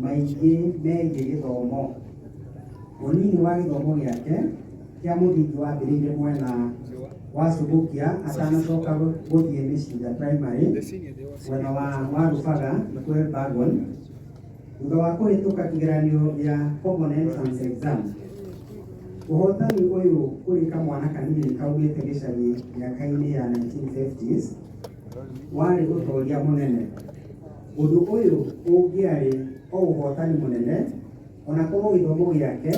maingĩ megiĩ gĩthomo. Ũnini wa gĩthomo gĩake kĩa mũthingi wambĩrĩirie mwena wa Subukia atanacoka gũthiĩ Mĩcinga Primary mwena wa Rũbaga kũrĩ Bagon. Thutha wa kũhĩtũka kĩgeranio gĩa Common Entrance Exam, ũhotani ũyũ kũrĩ kamwana kanini kaumĩte gĩcagi mĩaka-inĩ ya 1950s warĩ ũtoria mũnene. Ũndũ ũyũ ũngĩarĩ o ũhotani mũnene, ona korwo gĩthomo gĩake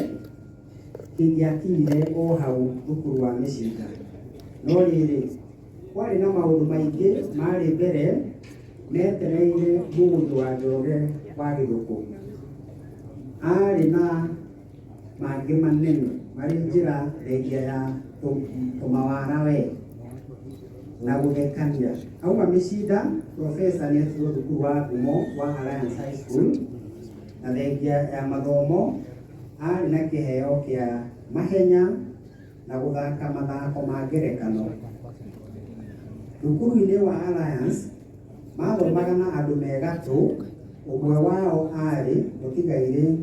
kĩngĩakinyire o hau thukuru wa Mĩcinga. No rĩrĩ, kwarĩ na maũndũ maingĩ marĩ mbere metereire mũndũ wa Njoroge wa Gĩthũkũ. Arĩ na mangĩ manene marĩ njĩra thengia ya tũmawara we na gũthekania. Auma Mĩcinga, Profesa nĩetirwo thukuru wa ngumo wa Alliance High School, na thengia ya mathomo arĩ na kĩheo kĩa mahenya na gũthaka mathako ma ngerekano. Thukuru-inĩ wa Alliance mathomaga na andũ me gatũ, ũmwe wao arĩ mũtigairĩ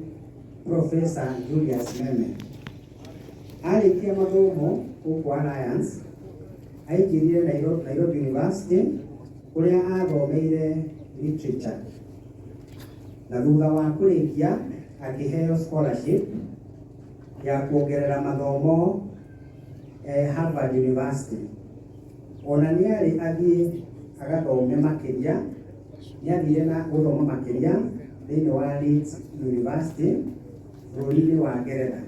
Profesa Julius Meme. Arĩkia mathomo gũkũ Alliance, aingĩrire Nairobi University kũrĩa athomeire literature, na thutha wa kũrĩkia akĩheo scholarship ya kuongerera mathomo Harvard University. Ona nĩarĩ athiĩ agathome makĩria, nĩathire na gũthoma makĩria thĩinĩ wa Leeds University bũrũri-inĩ wa Ngeretha.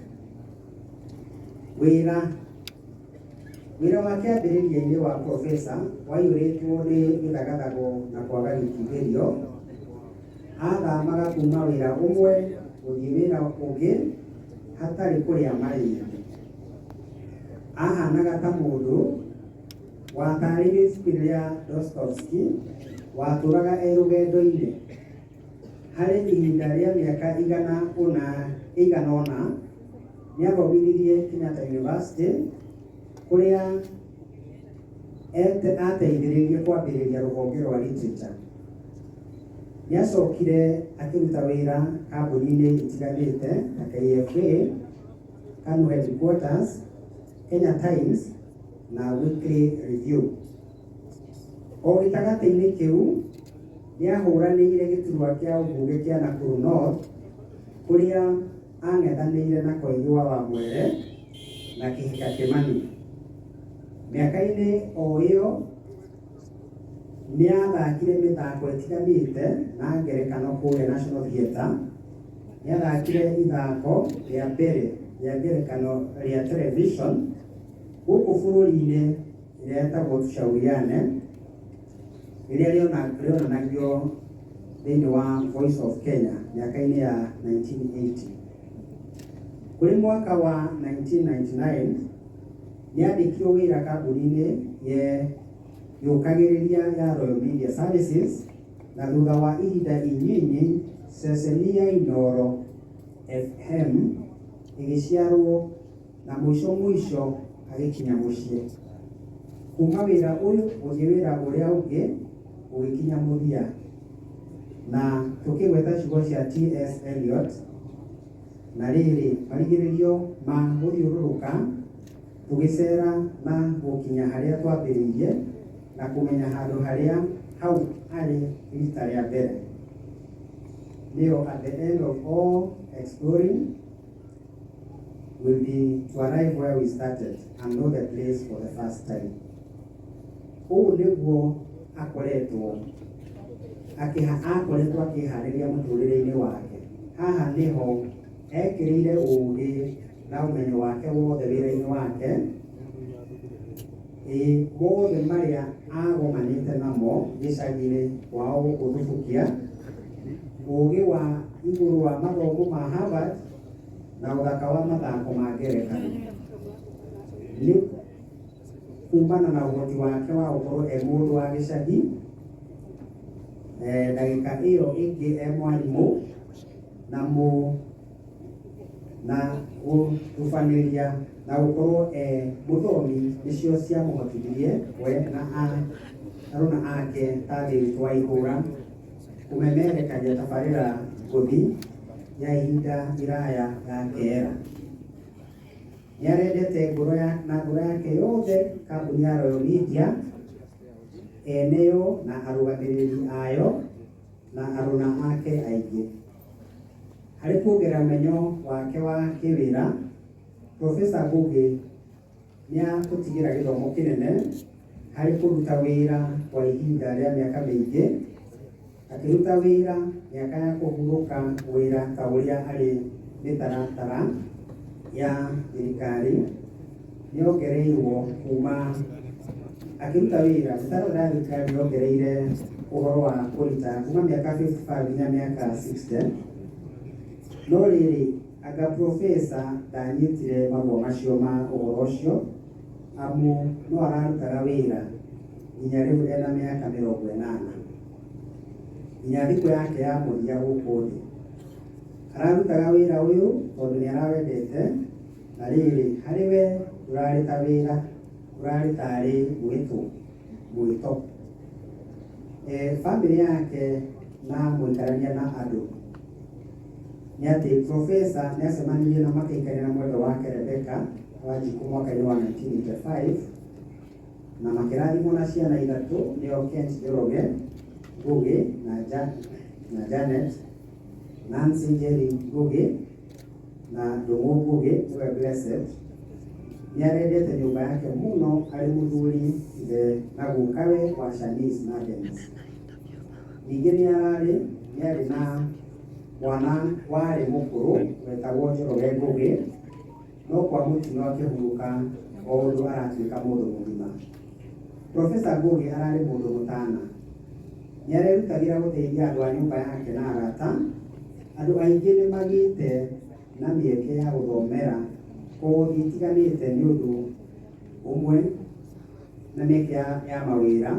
Wĩra wake ambĩrĩria-inĩ wa profesa waiyũrĩtwo nĩ gĩthagathago na kwaga gĩkirĩrio. Athamaga kuma wĩra ũmwe gũthiĩ wĩra ũngĩ hatarĩ kũrĩa marĩire. Ahanaga ta mũndũ watarĩirie ibuku rĩa Dostoevsky watũraga rũgendo-inĩ. Harĩ ihinda rĩa mĩaka ĩigana ũna nĩathomithirie Kenyatta University kũrĩa ateithĩrĩirie kwambĩrĩria rũhonge rwa literature. Nĩacokire akĩruta wĩra kambuni-inĩ itiganĩte ta KFA, KANU Headquarters, Kenya Times na Weekly Review. O gĩtagatĩ-inĩ kĩu nĩahũranĩire gĩturwa kĩa ũmbunge kĩa Nakuru North kũrĩa ang'ethanĩire na Koimbũra wa Mwere na Kĩhika Kĩmani. Mĩaka-inĩ o ĩyo nĩathakire mĩthako ĩtiganĩte na ngerekano kũrĩa National Theatre. Nĩathakire ithako rĩa mbere rĩa ngerekano rĩa television gũkũ bũrũri-inĩ rĩetagwo Tushauriane, rĩrĩa rĩonanagio thĩinĩ wa Voice of Kenya mĩaka-inĩ ya 1980. Kũrĩ mwaka wa 1999 nĩandĩkirwo wĩra kambuni-inĩ yũkagĩrĩria ya Royal Media Services, na thutha wa ihinda inyinyi ceceni ya Inooro FM ĩgĩciarwo na mũico agĩkinya mũciĩ. Kuma wĩra ũyũ gũthiĩ wĩra ũrĩa ũngĩ ũgĩkinya mũthia, na tũkĩgweta ciugo cia T.S. Eliot. Na rĩrĩ, marigĩrĩrio ma gũthiũrũrũka tũgĩcera na gũkinya harĩa twambĩrĩirie na kũmenya handũ harĩa hau harĩ rita rĩa mbere. Nĩyo, at the end of all exploring will be to arrive where we started and know the place for the first time. Ũũ nĩguo akoretwo akĩharĩria mũtũrĩre-inĩ wake. Haha nĩho ekĩrĩire ũũgĩ na ũmenyo wake wothe wĩra-inĩ wake, mothe marĩa agomanĩte namo gĩcagi-inĩ kwao gũkũ Thubukia, ũũgĩ wa igũrũ wa mathomo ma Harvard na ũthaka wa mathako ma ngerekano. Nĩ kumana na ũhoti wake wa gũkorwo mũndũ wa gĩcagi, ndagĩka ĩyo ĩngĩ mwarimũ na gũtubanĩria na gũkorwo mũthomi nĩcio ciamũhotithirie we na aruna ake ta David Waihũra kũmemerekania tabarĩra ngũthi ya ihinda iraya ya Kera. Nĩarendete ngoro yake yothe kambuni ya Royal Media, eneyo na arũgamĩrĩri ayo na aruna ake aingĩ. Harĩ kuongerera ũmenyo wake wa kĩwĩra, Profesa Ngugi nĩatũtigĩra gĩthomo kĩnene harĩ kũruta wĩra kwa ihinda rĩa mĩaka mĩingĩ, akĩruta wĩra mĩaka ya kũhurũka wĩra ta ũrĩa arĩ mĩtaratara ya thirikari nĩongereirwo kuma akĩruta wĩra mĩtaratara ya thirikari nĩongereire ũhoro wa kũruta kuma mĩaka 55 nginya mĩaka 60. No rĩrĩ anga profesa ndanyitire marũa macio ma ũhoro ũcio amu no ararutaga wĩra nginya rĩu ena mĩaka 80 nginya thikũ yake ya mũthia gũkũ thĩ. Ararutaga wĩra ũyũ tondũ nĩarawendete, na rĩrĩ harĩ we ũrarĩ ta wĩra, ũrarĩ tarĩ mwĩto. Famĩlĩ yake na mũikarania na andũ nĩ atĩ profesa nĩacemanirie na makĩikarania na mwendwa wake Rebecca Wanjiku mwaka-inĩ wa 1985 na makĩrathimwo na ciana ithatũ, nĩo Kent Njoroge, Ngugi na Janet, Nancy Njeri Ngugi na Ndung'u Ngugi nĩwe Blessed. Nĩarendete nyũmba yake mũno arĩ mũthuri na gukawe wa Shanice na Dennis. Ningĩ nĩarĩ na mwana warĩ mũkũrũ wetagwo Njoroge Ngugi, no kwa mũtino akĩhurũka o ũndũ aratuĩka mũndũ mũgima. Profesa Ngugi ararĩ mũndũ mũtana, nĩarerutagĩra gũteithia andũ a nyũmba yake na arata. Andũ aingĩ nĩmagĩte na mĩeke ya gũthomera kothi itiganĩte nĩ ũndũ ũmwe na mĩeke ya mawĩra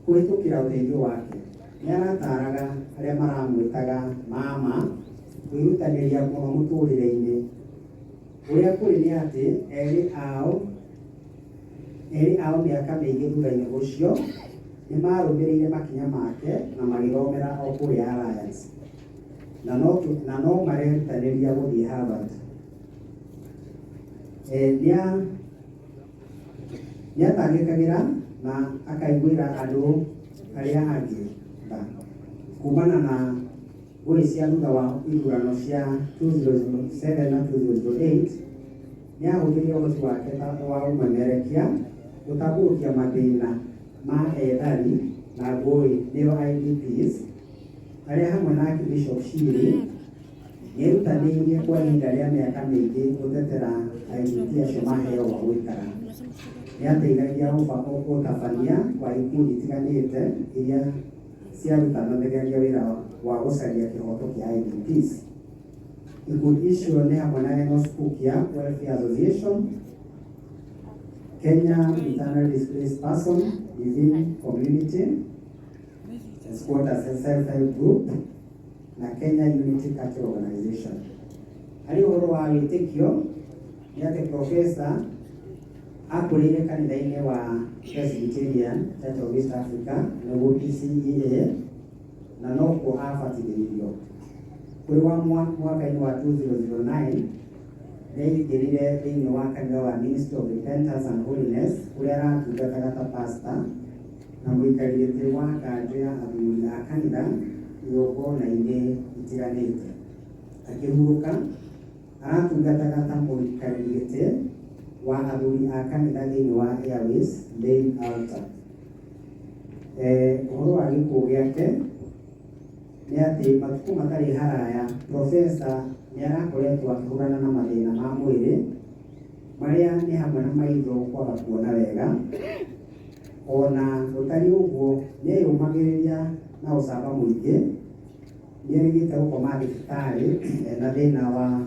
kũhĩtũkĩra ũteithio wake. Nĩarataraga arĩa maramwĩtaga mama kwĩrutanĩria mũno mũtũrĩre-inĩ. Ũrĩa kũrĩ nĩ atĩ erĩ ao mĩaka mĩingĩ thutha-inĩ ũcio nĩmarũmĩrĩire makinya make na magĩthomera o kũrĩa Alliance na no marerutanĩria gũthiĩ Harvard. Nĩatangĩkagĩra na akaiguĩra andũ arĩa angĩ tha. Kumana na ngũĩ cia thutha wa ithurano cia 2007 na 2008 nĩahũthĩrire ũhoti wake wa ũmemerekia gũtambũrũkia mathĩna ma ethari na ngũĩ nĩo IDPs, arĩa hamwe na Archbishop Shiri nĩerutanĩirie kwa ihinda rĩa mĩaka mĩingĩ gũtetera IDP acio maheo wa gũikara. Nĩateithagia gũtabania kwa ikundi itiganĩte iria ciarutanagĩria wĩra wa gũcaria kĩhoto kĩa IDPs. Ikundi icio nĩ hamwe na Enos Pukia Welfare Association, Kenya Internally Displaced Person Living Community, Squatters Self-Help Group na Kenya Unity Cultural Organization. Harĩ ũhoro wa wĩtĩkio nĩ atĩ profesa akũrĩire kanitha-inĩ wa Presbyterian Church of East Africa nĩguo PCEA na no kuo abatithĩirio. Kũrĩ wa mwaka-inĩ wa 2009 nĩaingĩrire thĩinĩ wa kanitha wa Ministry of Repentance and Holiness ũrĩa aratungataga ta pastor na mũikarĩri gĩtĩ wa kanjũ ya athuri a kanitha igongona-inĩ itiganĩte. Akĩhurũka aratungataga ta mũikarĩri gĩtĩ wa athuri a kanitha thĩinĩ wa Airways Main Altar. Ũhoro wa gĩkuũ gĩake nĩ atĩ matukũ matarĩ haraya profesa nĩarakoretwo akĩhũrana na mathĩna ma mwĩrĩ marĩa nĩ hamwe na maitho kwaga kuona wega. Ona gũtarĩ ũguo nĩeyũmagĩrĩria na ũcamba mũingĩ, nĩerĩgĩte gũkoma thibitarĩ na thĩna wa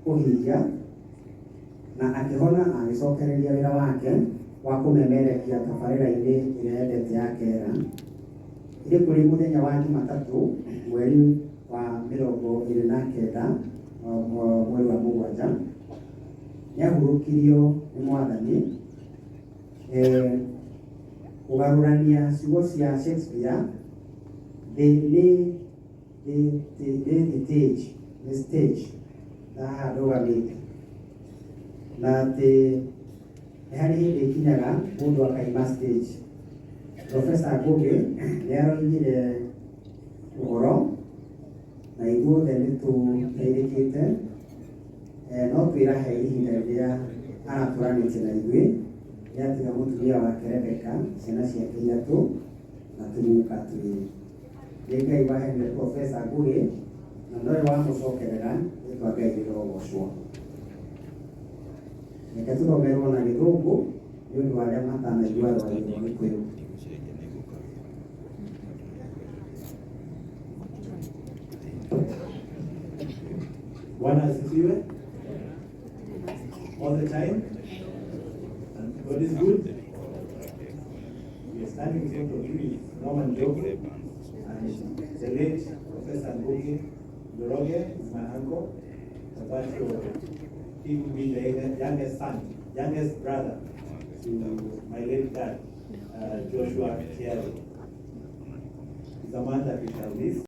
kũhinga na akĩhona agĩcokereria wĩra wake wa kũmemerekia tabarĩra-inĩ ĩrĩa endete ya Kera. Ĩrĩ kũrĩ mũthenya wa Jumatatũ mweri wa 29 mweri wa Mũgwanja nĩahurũkirio nĩ Mwathani kũgarũrania ciugo cia Shakespeare thĩ nĩ the stage na ndugamite na atĩ nĩ harĩ hĩndĩ ikinyaga mũndũ akaima stage. Professor Ngugi nĩ aroigire ũhoro na ithuothe nĩ tũteithĩkĩte, no twĩrahe ihinda rĩrĩa aratũranĩtie na ithuĩ nĩ atiga mũtumia wake Rebeka, ciana ciake ithatũ na tũnyuka twĩrĩ. Nĩ Ngai waheire Professor Ngugi na ndoĩ wa mũcokerera rĩtwa Ngai rĩrogocwo. Reke tũromerwo na Gĩthũngũ nĩ ũndũ wa arĩa matanaigua rwagĩ rwa Gĩkũyũ. Bwana asifiwe. All the time. And God is good. We are standing in front of you with Norman Jogo and the late Professor Ngugi Njoroge is my uncle. But he will be the youngest son, youngest brother to my late dad, Joshua Kiari. He's a man that we shall miss.